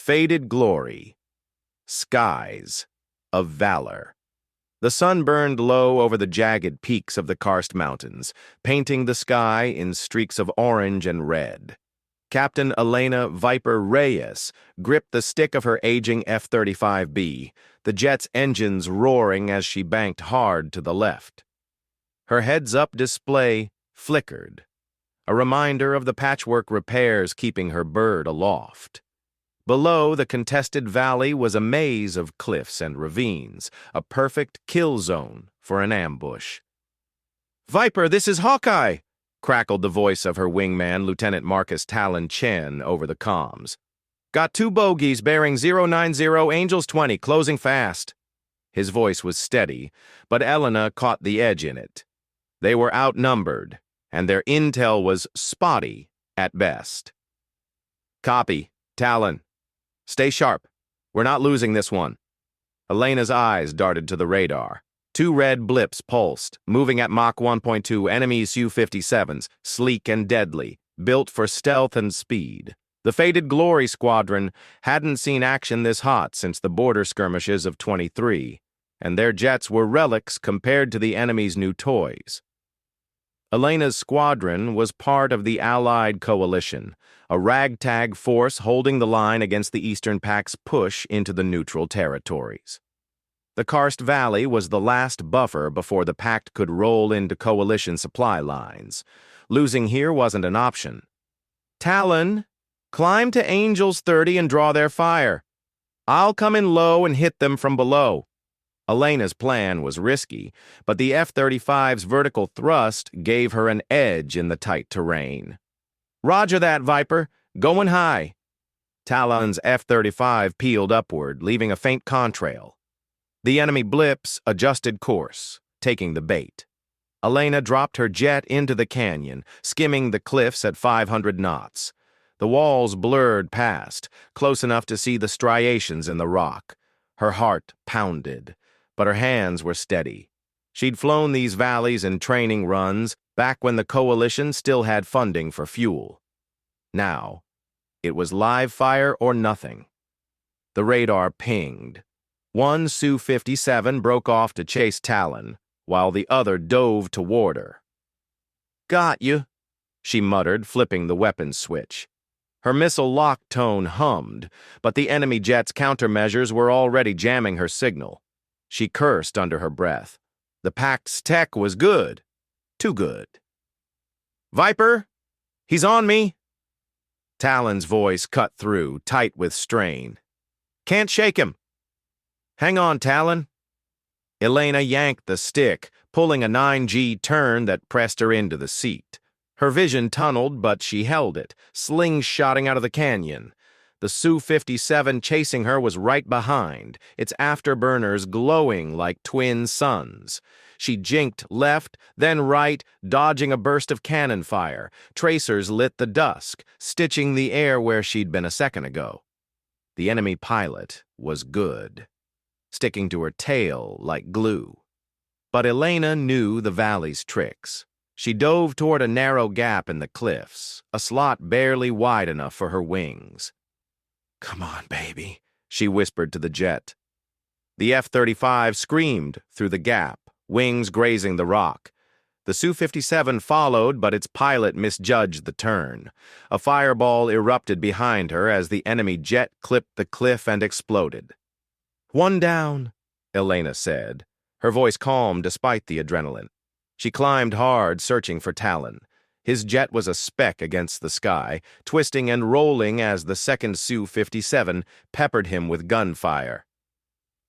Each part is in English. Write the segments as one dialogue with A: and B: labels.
A: Faded glory. Skies of valor. The sun burned low over the jagged peaks of the karst mountains, painting the sky in streaks of orange and red. Captain Elena Viper Reyes gripped the stick of her aging F-35B, the jet's engines roaring as she banked hard to the left. Her heads-up display flickered, a reminder of the patchwork repairs keeping her bird aloft. Below the contested valley was a maze of cliffs and ravines, a perfect kill zone for an ambush. "Viper, this is Hawkeye!" crackled the voice of her wingman, Lieutenant Marcus Talon Chen, over the comms. "Got 2 bogeys bearing 090 Angels 20, closing fast." His voice was steady, but Elena caught the edge in it. They were outnumbered, and their intel was spotty at best. "Copy, Talon. Stay sharp. We're not losing this one." Elena's eyes darted to the radar. 2 red blips pulsed, moving at Mach 1.2, enemy Su-57s, sleek and deadly, built for stealth and speed. The Faded Glory Squadron hadn't seen action this hot since the border skirmishes of 23, and their jets were relics compared to the enemy's new toys. Elena's squadron was part of the Allied coalition, a ragtag force holding the line against the Eastern Pact's push into the neutral territories. The Karst Valley was the last buffer before the Pact could roll into coalition supply lines. Losing here wasn't an option. "Talon, climb to Angels 30 and draw their fire. I'll come in low and hit them from below." Elena's plan was risky, but the F-35's vertical thrust gave her an edge in the tight terrain. "Roger that, Viper. Going high." Talon's F-35 peeled upward, leaving a faint contrail. The enemy blips adjusted course, taking the bait. Elena dropped her jet into the canyon, skimming the cliffs at 500 knots. The walls blurred past, close enough to see the striations in the rock. Her heart pounded, but her hands were steady. She'd flown these valleys in training runs back when the coalition still had funding for fuel. Now, it was live fire or nothing. The radar pinged. 1 Su-57 broke off to chase Talon, while the other dove toward her. "Got you," she muttered, flipping the weapons switch. Her missile lock tone hummed, but the enemy jet's countermeasures were already jamming her signal. She cursed under her breath. The Pact's tech was good. Too good. "Viper, he's on me." Talon's voice cut through, tight with strain. "Can't shake him." "Hang on, Talon." Elena yanked the stick, pulling a 9G turn that pressed her into the seat. Her vision tunneled, but she held it, slingshotting out of the canyon. The Su-57 chasing her was right behind, its afterburners glowing like twin suns. She jinked left, then right, dodging a burst of cannon fire. Tracers lit the dusk, stitching the air where she'd been a second ago. The enemy pilot was good, sticking to her tail like glue. But Elena knew the valley's tricks. She dove toward a narrow gap in the cliffs, a slot barely wide enough for her wings. "Come on, baby," she whispered to the jet. The F-35 screamed through the gap, wings grazing the rock. The Su-57 followed, but its pilot misjudged the turn. A fireball erupted behind her as the enemy jet clipped the cliff and exploded. "One down," Elena said, her voice calm despite the adrenaline. She climbed hard, searching for Talon. His jet was a speck against the sky, twisting and rolling as the second Su-57 peppered him with gunfire.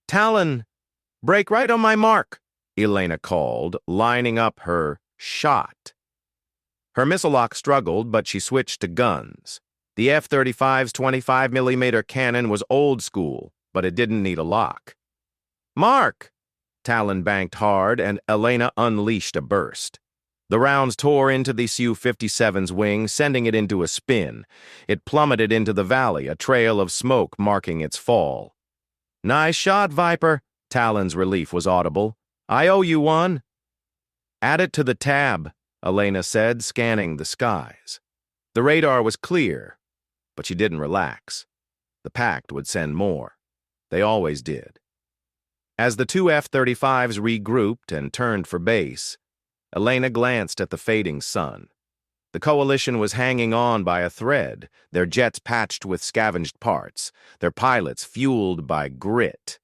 A: "Talon, break right on my mark," Elena called, lining up her shot. Her missile lock struggled, but she switched to guns. The F-35's 25mm cannon was old school, but it didn't need a lock. "Mark!" Talon banked hard, and Elena unleashed a burst. The rounds tore into the Su-57's wing, sending it into a spin. It plummeted into the valley, a trail of smoke marking its fall. "Nice shot, Viper," Talon's relief was audible. "I owe you one." "Add it to the tab," Elena said, scanning the skies. The radar was clear, but she didn't relax. The pact would send more. They always did. As the two F-35s regrouped and turned for base, Elena glanced at the fading sun. The coalition was hanging on by a thread, their jets patched with scavenged parts, their pilots fueled by grit.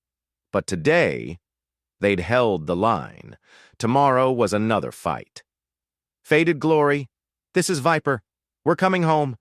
A: But today, they'd held the line. Tomorrow was another fight. Faded glory, this is Viper. We're coming home.